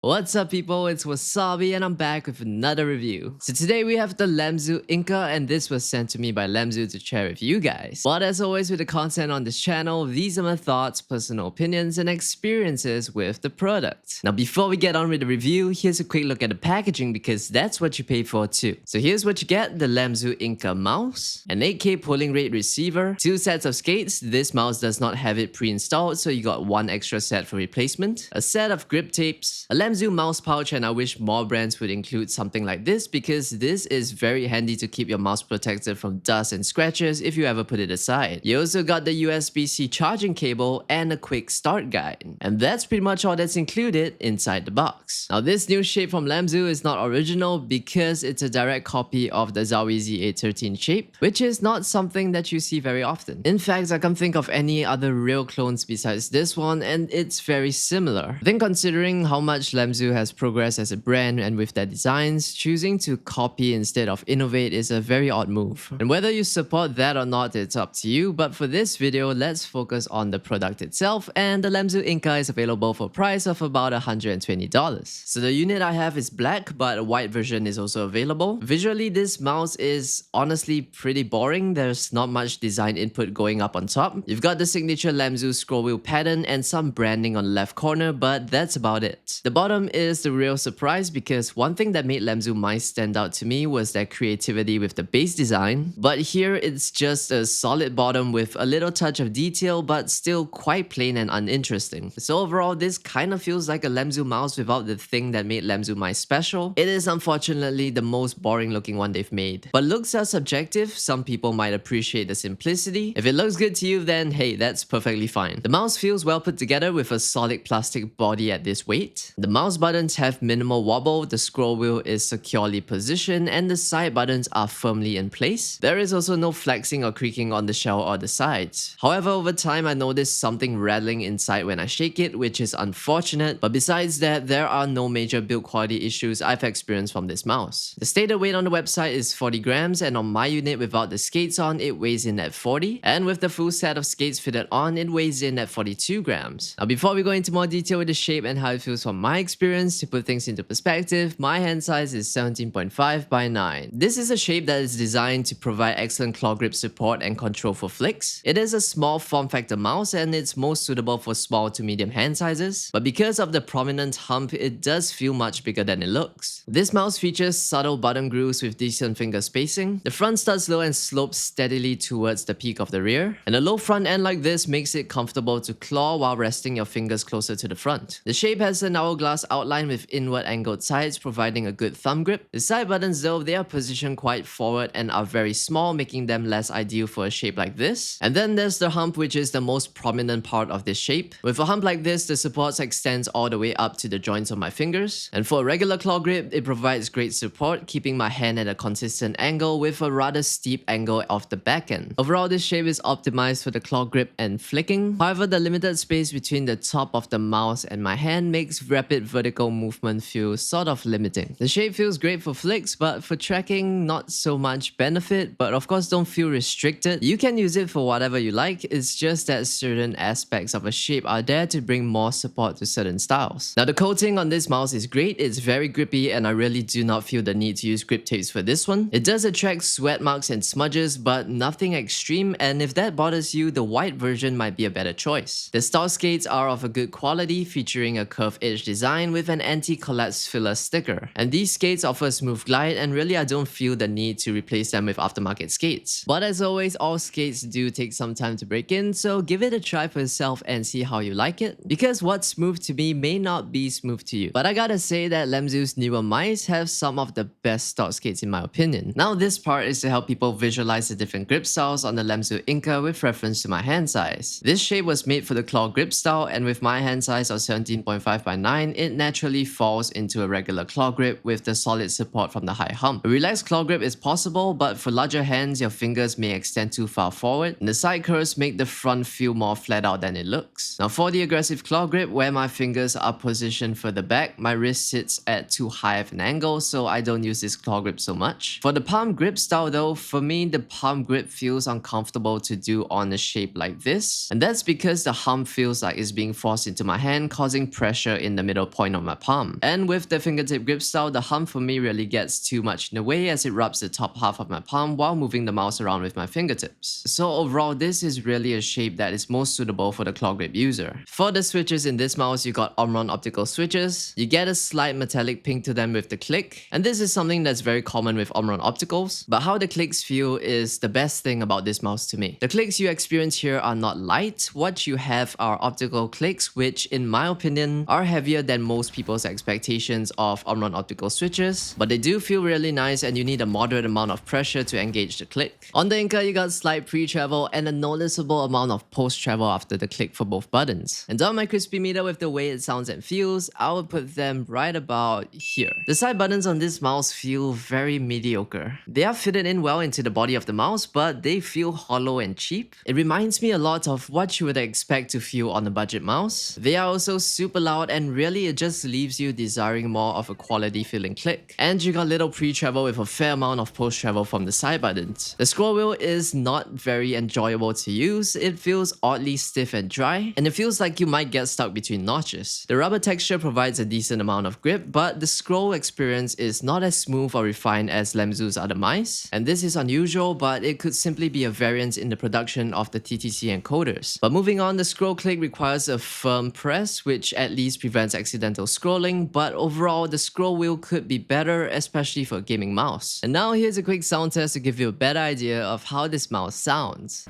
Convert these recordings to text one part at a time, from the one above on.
What's up people, it's Wasabi and I'm back with another review. So today we have the Lamzu Inca and this was sent to me by Lamzu to share with you guys. But as always with the content on this channel, these are my thoughts, personal opinions and experiences with the product. Now before we get on with the review, here's a quick look at the packaging because that's what you pay for too. So here's what you get: the Lamzu Inca mouse, an 8K polling rate receiver, 2 sets of skates. This mouse does not have it pre-installed, so you got 1 extra set for replacement, a set of grip tapes, a Lamzu mouse pouch, and I wish more brands would include something like this because this is very handy to keep your mouse protected from dust and scratches if you ever put it aside. You also got the USB-C charging cable and a quick start guide. And that's pretty much all that's included inside the box. Now this new shape from Lamzu is not original because it's a direct copy of the Zowie ZA-13 shape, which is not something that you see very often. In fact, I can't think of any other real clones besides this one, and it's very similar. I think considering how much Lamzu has progressed as a brand and with their designs, choosing to copy instead of innovate is a very odd move. And whether you support that or not, it's up to you, but for this video, let's focus on the product itself, and the Lamzu Inca is available for a price of about $120. So the unit I have is black, but a white version is also available. Visually, this mouse is honestly pretty boring. There's not much design input going up on top. You've got the signature Lamzu scroll wheel pattern and some branding on the left corner, but that's about it. The bottom is the real surprise because one thing that made Lamzu mice stand out to me was their creativity with the base design, but here it's just a solid bottom with a little touch of detail but still quite plain and uninteresting. So overall, this kind of feels like a Lamzu mouse without the thing that made Lamzu mice special. It is unfortunately the most boring looking one they've made. But looks are subjective, some people might appreciate the simplicity. If it looks good to you, then hey, that's perfectly fine. The mouse feels well put together with a solid plastic body at this weight. The mouse buttons have minimal wobble, the scroll wheel is securely positioned, and the side buttons are firmly in place. There is also no flexing or creaking on the shell or the sides. However, over time I noticed something rattling inside when I shake it, which is unfortunate, but besides that, there are no major build quality issues I've experienced from this mouse. The stated weight on the website is 40 grams, and on my unit without the skates on, it weighs in at 40, and with the full set of skates fitted on, it weighs in at 42 grams. Now before we go into more detail with the shape and how it feels from my experience, to put things into perspective, my hand size is 17.5 by 9. This is a shape that is designed to provide excellent claw grip support and control for flicks. It is a small form factor mouse and it's most suitable for small to medium hand sizes, but because of the prominent hump, it does feel much bigger than it looks. This mouse features subtle button grooves with decent finger spacing. The front starts low and slopes steadily towards the peak of the rear, and a low front end like this makes it comfortable to claw while resting your fingers closer to the front. The shape has an hourglass outline with inward angled sides providing a good thumb grip. The side buttons though, they are positioned quite forward and are very small, making them less ideal for a shape like this. And then there's the hump, which is the most prominent part of this shape. With a hump like this, the support extends all the way up to the joints of my fingers. And for a regular claw grip, it provides great support, keeping my hand at a consistent angle with a rather steep angle off the back end. Overall, this shape is optimized for the claw grip and flicking. However, the limited space between the top of the mouse and my hand makes rapid vertical movement feel sort of limiting. The shape feels great for flicks, but for tracking, not so much benefit, but of course don't feel restricted. You can use it for whatever you like, it's just that certain aspects of a shape are there to bring more support to certain styles. Now the coating on this mouse is great, it's very grippy and I really do not feel the need to use grip tapes for this one. It does attract sweat marks and smudges, but nothing extreme, and if that bothers you, the white version might be a better choice. The style skates are of a good quality, featuring a curved edge design with an anti-collapse filler sticker. And these skates offer smooth glide, and really I don't feel the need to replace them with aftermarket skates. But as always, all skates do take some time to break in, so give it a try for yourself and see how you like it, because what's smooth to me may not be smooth to you. But I gotta say that Lamzu's newer mice have some of the best stock skates in my opinion. Now this part is to help people visualize the different grip styles on the Lamzu Inca with reference to my hand size. This shape was made for the claw grip style, and with my hand size of 17.5 by 9, it naturally falls into a regular claw grip with the solid support from the high hump. A relaxed claw grip is possible, but for larger hands, your fingers may extend too far forward, and the side curves make the front feel more flat out than it looks. Now for the aggressive claw grip, where my fingers are positioned further back, my wrist sits at too high of an angle, so I don't use this claw grip so much. For the palm grip style though, for me the palm grip feels uncomfortable to do on a shape like this, and that's because the hump feels like it's being forced into my hand, causing pressure in the middle middle point of my palm. And with the fingertip grip style, the hump for me really gets too much in the way as it rubs the top half of my palm while moving the mouse around with my fingertips. So overall, this is really a shape that is most suitable for the claw grip user. For the switches in this mouse, you got Omron optical switches. You get a slight metallic pink to them with the click, and this is something that's very common with Omron opticals, but how the clicks feel is the best thing about this mouse to me. The clicks you experience here are not light. What you have are optical clicks, which in my opinion are heavier than most people's expectations of Omron optical switches, but they do feel really nice and you need a moderate amount of pressure to engage the click. On the Inca, you got slight pre-travel and a noticeable amount of post-travel after the click for both buttons. And on my crispy meter with the way it sounds and feels, I would put them right about here. The side buttons on this mouse feel very mediocre. They are fitted in well into the body of the mouse, but they feel hollow and cheap. It reminds me a lot of what you would expect to feel on a budget mouse. They are also super loud and really it just leaves you desiring more of a quality feeling click. And you got little pre-travel with a fair amount of post-travel from the side buttons. The scroll wheel is not very enjoyable to use. It feels oddly stiff and dry, and it feels like you might get stuck between notches. The rubber texture provides a decent amount of grip, but the scroll experience is not as smooth or refined as Lamzu's other mice. And this is unusual, but it could simply be a variance in the production of the TTC encoders. But moving on, the scroll click requires a firm press, which at least prevents accidental scrolling, but overall, the scroll wheel could be better, especially for a gaming mouse. And now here's a quick sound test to give you a better idea of how this mouse sounds.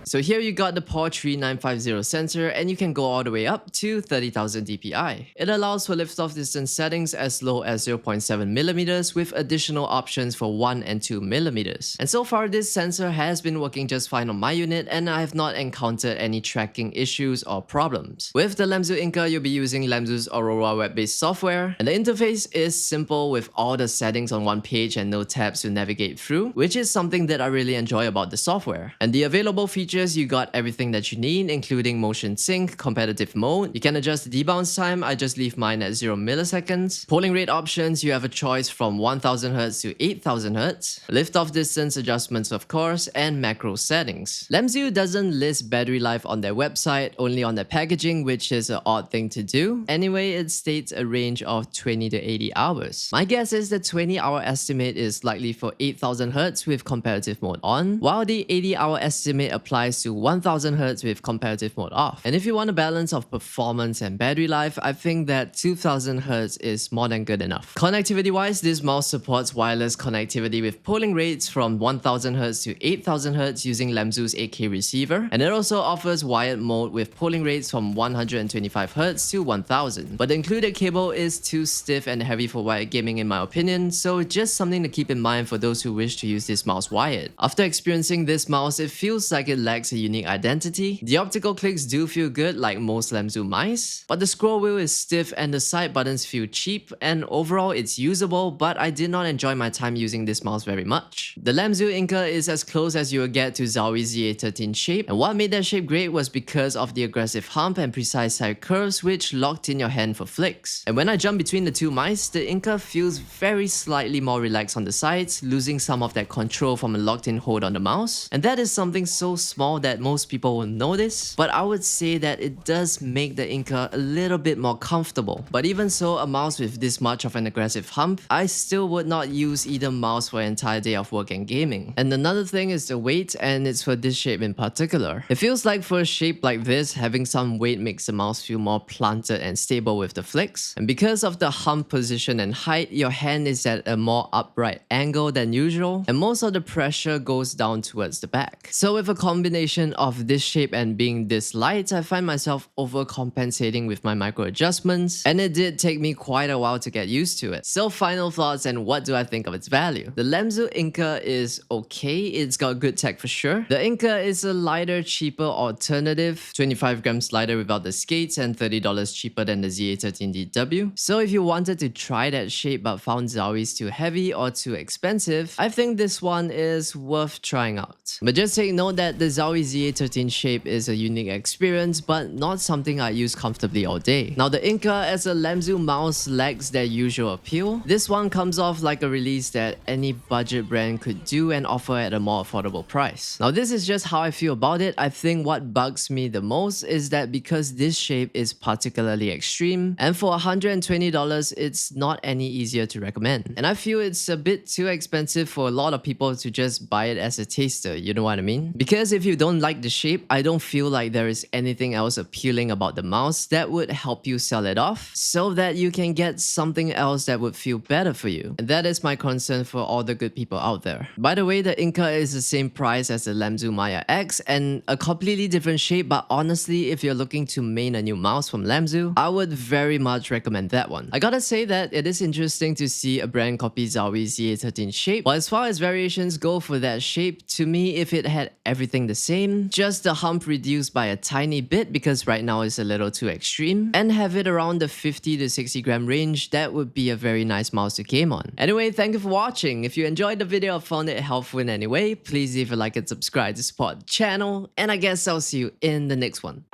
So here you got the POR 3950 sensor and you can go all the way up to 30,000 dpi. It allows for liftoff distance settings as low as 0.7mm with additional options for 1 and 2mm. And so far this sensor has been working just fine on my unit and I have not encountered any tracking issues or problems. With the Lamzu Inca, you'll be using Lamzu's Aurora web-based software, and the interface is simple with all the settings on one page and no tabs to navigate through, which is something that I really enjoy about the software. And the available features, you got everything that you need, including motion sync, competitive mode. You can adjust the debounce time. I just leave mine at 0 milliseconds. Polling rate options, you have a choice from 1000 Hz to 8000 Hz. Liftoff distance adjustments, of course, and macro settings. Lamzu doesn't list battery life on their website, only on their packaging, which is an odd thing to do. Anyway, it states a range of 20 to 80 hours. My guess is the 20-hour estimate is likely for 8000 Hz with comparative mode on, while the 80-hour estimate applies to 1000 Hz with comparative mode off. And if you want a balance of performance and battery life, I think that 2000 Hz is more than good enough. Connectivity wise, this mouse supports wireless connectivity with polling rates from 1000 Hz to 8000 Hz using Lamzu's 8K receiver, and it also offers wired mode with polling rates from 125 Hz to 1000. But the included cable is too stiff and heavy for wired gaming in my opinion, so just something to keep in mind for those who wish to use this mouse wired. After experiencing this mouse, it feels like it lacks a unique identity. The optical clicks do feel good like most Lamzu mice, but the scroll wheel is stiff and the side buttons feel cheap, and overall it's usable, but I did not enjoy my time using this mouse very much. The Lamzu Inca is as close as you will get to Zowie ZA-13 shape, and what made that shape great was because of the aggressive hump and precise side curves which locked in your hand for flicks. And when I jump between the two mice, the Inca feels very slightly more relaxed on the sides, losing some of that control from a locked in hold on the mouse, and that is something so small that most people will notice, but I would say that it does make the Inca a little bit more comfortable. But even so, a mouse with this much of an aggressive hump, I still would not use either mouse for an entire day of work and gaming. And another thing is the weight, and it's for this shape in particular. It feels like for a shape like this, having some weight makes the mouse feel more planted and stable with the flicks. And because of the hump position and height, your hand is at a more upright angle than usual, and most of the pressure goes down towards the back. So with a combination combination of this shape and being this light, I find myself overcompensating with my micro adjustments, and it did take me quite a while to get used to it. So final thoughts and what do I think of its value? The Lamzu Inca is okay, it's got good tech for sure. The Inca is a lighter, cheaper alternative, 25 grams lighter without the skates and $30 cheaper than the ZA-13DW. So if you wanted to try that shape but found Zowie's too heavy or too expensive, I think this one is worth trying out. But just take note that the Zowie ZA-13 shape is a unique experience but not something I use comfortably all day. Now the Inca as a Lamzu mouse lacks their usual appeal. This one comes off like a release that any budget brand could do and offer at a more affordable price. Now this is just how I feel about it. I think what bugs me the most is that because this shape is particularly extreme, and for $120 it's not any easier to recommend. And I feel it's a bit too expensive for a lot of people to just buy it as a taster, you know what I mean? Because if you don't like the shape, I don't feel like there is anything else appealing about the mouse that would help you sell it off so that you can get something else that would feel better for you. And that is my concern for all the good people out there. By the way, the Inca is the same price as the Lamzu Maya X and a completely different shape, but honestly, if you're looking to main a new mouse from Lamzu, I would very much recommend that one. I gotta say that it is interesting to see a brand copy Zowie ZA-13 shape, but as far as variations go for that shape, to me, if it had everything the same, just the hump reduced by a tiny bit because right now it's a little too extreme, and have it around the 50 to 60 gram range, that would be a very nice mouse to game on. Anyway, thank you for watching. If you enjoyed the video or found it helpful in any way, please leave a like and subscribe to support the channel, and I guess I'll see you in the next one.